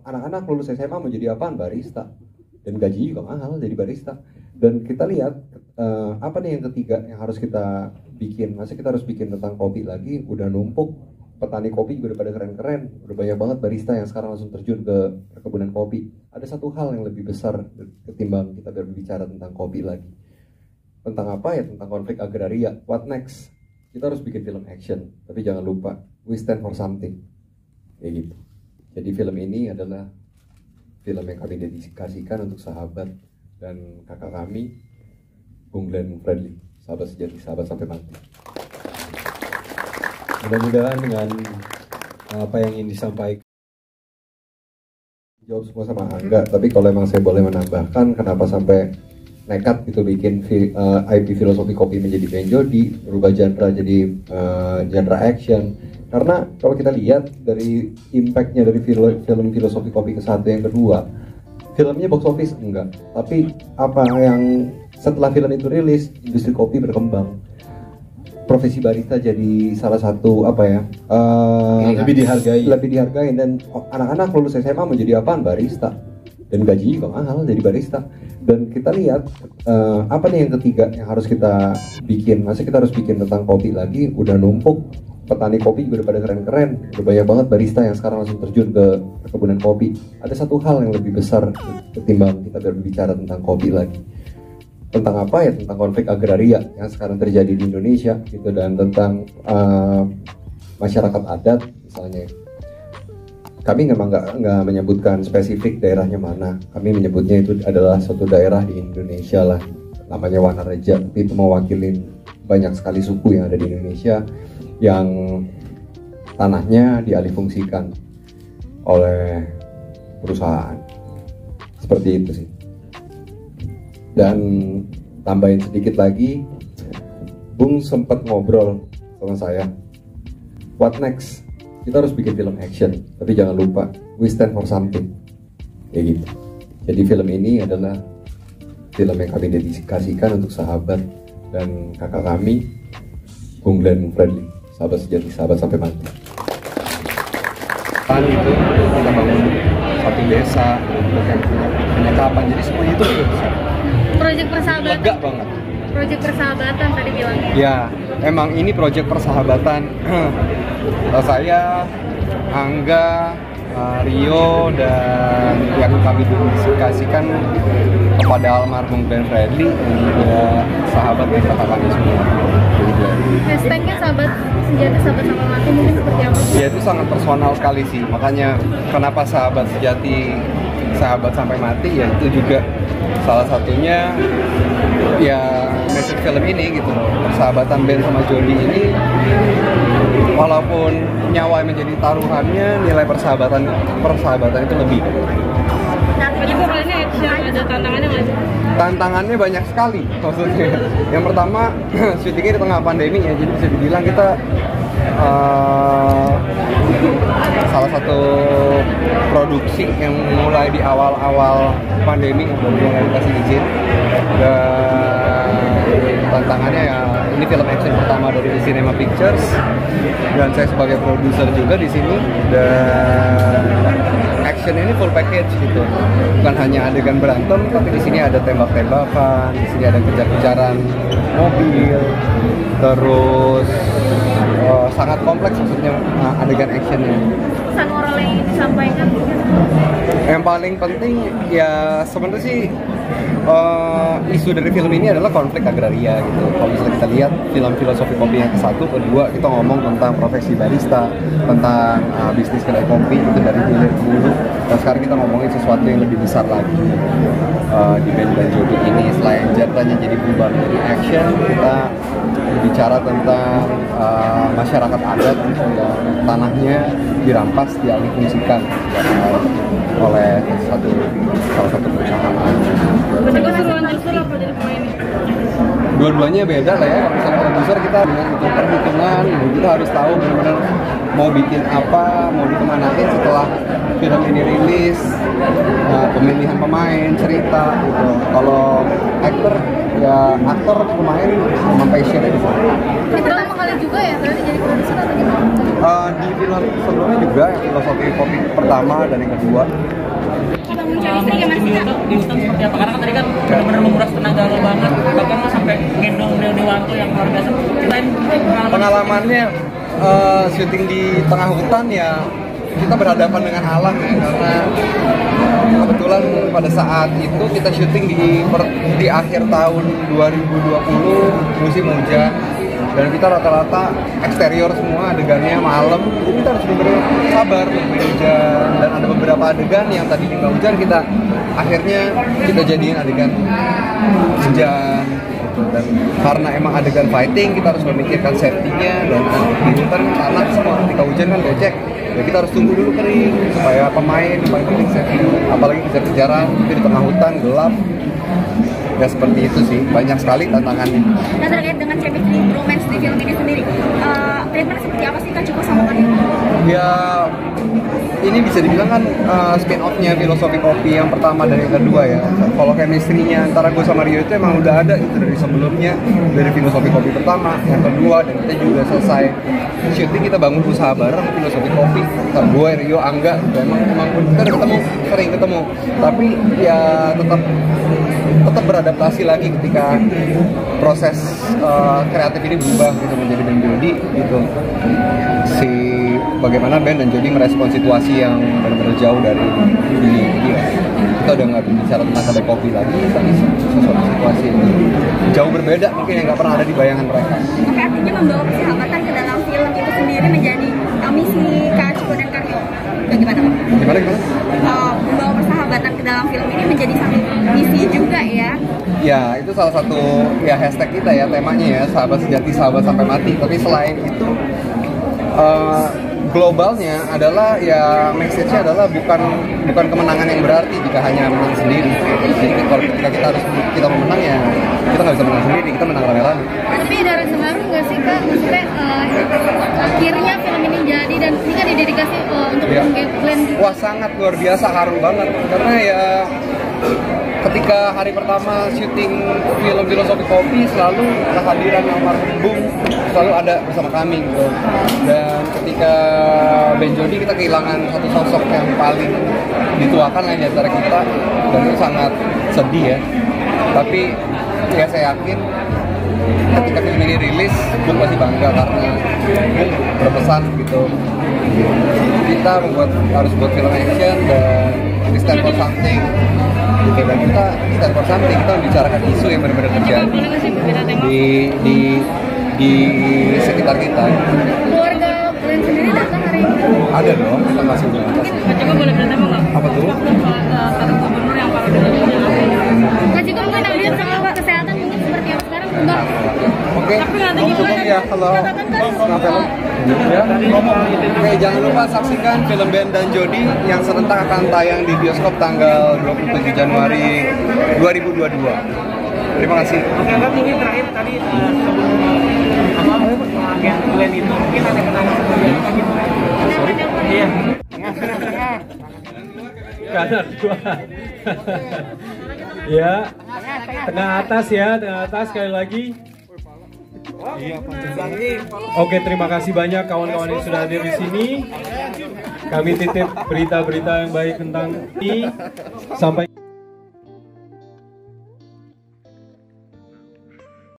anak-anak lulus SMA mau jadi apaan? Barista. Dan gaji juga mahal jadi barista. Dan kita lihat apa nih yang ketiga yang harus kita bikin. Masa kita harus bikin tentang kopi lagi, udah numpuk. Petani kopi juga udah pada keren-keren. Udah banyak banget barista yang sekarang langsung terjun ke perkebunan kopi. Ada satu hal yang lebih besar ketimbang kita berbicara tentang kopi lagi. Tentang apa ya? Tentang konflik agraria. What next? Kita harus bikin film action. Tapi jangan lupa, we stand for something. Kayak gitu. Jadi film ini adalah film yang kami dedikasikan untuk sahabat dan kakak kami, Bung Glenn Fredly, sahabat sejati, sahabat sampai mati. Mudah-mudahan dengan apa yang ingin disampaikan jawab semua sama Angga, tapi kalau emang saya boleh menambahkan kenapa sampai nekat gitu bikin IP filosofi kopi menjadi Ben Jody, berubah genre jadi genre action. Karena kalau kita lihat dari impactnya dari film filosofi kopi ke satu yang kedua, filmnya box office enggak, tapi apa yang setelah film itu rilis, industri kopi berkembang. Profesi barista jadi salah satu apa ya lebih dihargai dan anak-anak lulus SMA mau jadi apaan? Barista. Dan gaji juga mahal jadi barista. Dan kita lihat apa nih yang ketiga yang harus kita bikin. Masa kita harus bikin tentang kopi lagi, udah numpuk. Petani kopi juga udah pada keren-keren. Udah banyak banget barista yang sekarang langsung terjun ke perkebunan kopi. Ada satu hal yang lebih besar ketimbang kita berbicara tentang kopi lagi. Tentang apa ya? Tentang konflik agraria yang sekarang terjadi di Indonesia gitu, dan tentang masyarakat adat misalnya. Kami memang nggak menyebutkan spesifik daerahnya mana. Kami menyebutnya itu adalah suatu daerah di Indonesia lah, namanya Wanareja. Tapi itu mewakili banyak sekali suku yang ada di Indonesia yang tanahnya dialihfungsikan oleh perusahaan. Seperti itu sih. Dan tambahin sedikit lagi, Bung sempat ngobrol sama saya, what next? Kita harus bikin film action, tapi jangan lupa, we stand for something. Kayak gitu. Jadi film ini adalah film yang kami dedikasikan untuk sahabat dan kakak kami, Bung Glenn Fredly, sahabat sejati, sahabat sampai mati. Gitu, kita bangun satu desa, bukan punya penyekapan, jadi semuanya itu bisa. Proyek persahabatan. Lega banget. Proyek persahabatan tadi bilangnya. Ya, emang ini proyek persahabatan. Saya, Angga, Rio, dan yang kami dedikasikan kepada almarhum Glenn Fredly dan juga sahabat dan kakak kami semua. Hashtagnya sahabat sejati, sahabat sampai mati mungkin seperti apa? Ya itu sangat personal sekali sih. Makanya kenapa sahabat sejati, sahabat sampai mati, ya itu juga salah satunya ya message film ini gitu. Persahabatan Ben sama Jody ini, walaupun nyawa menjadi taruhannya, nilai persahabatan itu lebih. Jadi pokoknya action, ada tantangannya nggak sih? Tantangannya banyak sekali maksudnya. Yang pertama, syutingnya di tengah pandemi ya, jadi bisa dibilang kita salah satu produksi yang mulai di awal-awal pandemi udah mulai dikasih izin. Dan tantangannya ya ini film action pertama dari Cinema Pictures dan saya sebagai produser juga di sini. Dan action ini full package gitu, bukan hanya adegan berantem, tapi di sini ada tembak-tembakan, di sini ada kejar-kejaran mobil, terus sangat kompleks maksudnya adegan actionnya. Pesan moral yang ingin disampaikan? Yang paling penting ya sebenarnya sih isu dari film ini adalah konflik agraria gitu. Kalau misalnya kita lihat film filosofi kopi yang ke-1, kedua kita ngomong tentang profesi barista, tentang bisnis kedai kopi itu dari hilir ke hulu. Dan sekarang kita ngomongin sesuatu yang lebih besar lagi di Ben dan Jody ini. Selain genre-nya jadi berubah menjadi action, kita bicara tentang masyarakat adat yang tanahnya dirampas, dialihfungsikan oleh salah satu perusahaan. Keseruan justru apa jadi pemain ini? Dua-duanya beda lah ya. Kalau misalnya produser kita dengan hitung perhitungan, kita harus tahu benar-benar mau bikin apa, mau dikemanain setelah film ini rilis, pemilihan pemain, cerita gitu. Kalau aktor ya aktor pemain sama passionnya di sana. Ini pertama kali juga ya berarti jadi produser atau gimana? Di film sebelumnya juga yang filosofi kopi pertama dan yang kedua. Di Houston seperti apa? Karena kan tadi kan benar-benar menguras tenaga lo banget, bahkan lo sampai gendong Dewanto yang luar biasa. Ceritain Pengalamannya syuting di tengah hutan ya, kita berhadapan dengan alam ya, karena kebetulan pada saat itu kita syuting di akhir tahun 2020 musim hujan, dan kita rata-rata eksterior semua, adegannya malam, jadi kita harus benar-benar sabar nungguin hujan. Dan ada beberapa adegan yang tadi nggak hujan, akhirnya kita jadiin adegan hujan gitu. Dan karena emang adegan fighting, kita harus memikirkan safety-nya, dan di hutan tanah semua, ketika hujan kan becek ya, kita harus tunggu dulu kering supaya pemain yang paling penting safety, apalagi kejar-kejaran itu di tengah hutan gelap. Ya seperti itu sih, banyak sekali tantangannya. Nah, terkait dengan chemistry romance di film ini sendiri, treatment seperti apa sih Kak Ciko sama Kak? Ya ini bisa dibilang kan spin off-nya filosofi kopi yang pertama dan yang kedua ya. Kalau chemistry-nya antara gue sama Rio itu emang udah ada itu dari sebelumnya, dari filosofi kopi pertama, yang kedua, dan kita juga selesai syuting kita bangun usaha bareng filosofi kopi. Gue, Rio, Angga, emang kita udah ketemu, sering ketemu, tapi ya tetap beradaptasi lagi ketika proses kreatif ini berubah gitu menjadi Ben Jody gitu. Bagaimana Ben dan Jody merespon situasi yang benar-benar jauh dari dunia dia. Kita udah nggak bicara tentang kedai kopi lagi, tapi sesuatu situasi yang jauh berbeda mungkin yang nggak pernah ada di bayangan mereka. Oke, artinya membawa persahabatan ke dalam film itu sendiri menjadi misi Kak Ciko dan Kak Rio. Gimana Pak? Gimana? Membawa persahabatan ke dalam film ini menjadi satu misi juga ya. Ya, itu salah satu ya hashtag kita ya, temanya ya, sahabat sejati, sahabat sampai mati. Tapi selain itu globalnya adalah ya, message-nya adalah bukan kemenangan yang berarti jika hanya menang sendiri. Jadi kalau ketika kita mau menang ya kita nggak bisa menang sendiri, kita menang rame-rame. Tapi ada rasa haru nggak sih Kak? Maksudnya akhirnya film ini jadi dan ini kan didedikasi untuk Glenn. Wah, sangat luar biasa, haru banget karena ya ketika hari pertama syuting film filosofi kopi selalu kehadiran almarhum Bung selalu ada bersama kami gitu. Dan ketika Ben Jody kita kehilangan satu sosok yang paling dituakan lah di antara kita, dan itu sangat sedih ya. Tapi ya saya yakin ketika film ini rilis Bung pasti bangga karena Bung berpesan gitu. Kita harus buat film action dan we stand for something. Gitu, dan kita stand for something, kita membicarakan isu yang benar-benar terjadi di sekitar kita. Keluarga Glenn sendiri datang hari ini? Ada dong, kita masih belum. Kak Ciko boleh bertanya nggak? Apa tuh? Satu gubernur yang para dulu. Kak Ciko mungkin update soal kesehatan mungkin seperti apa sekarang? Enggak. Oke, cukup ya. Halo. Kenapa lo? Ya. Oke, jangan lupa saksikan film Ben dan Jody yang serentak akan tayang di bioskop tanggal 27 Januari 2022. Terima kasih. Oke, Kak, ini terakhir tadi agen Glenn itu mungkin ada kenangan seperti apa gitu? Iya. Kanan dua. Ya, tengah atas ya, tengah atas sekali lagi. Oke, terima kasih banyak kawan-kawan yang sudah hadir di sini. Kami titip berita-berita yang baik tentang ini. Sampai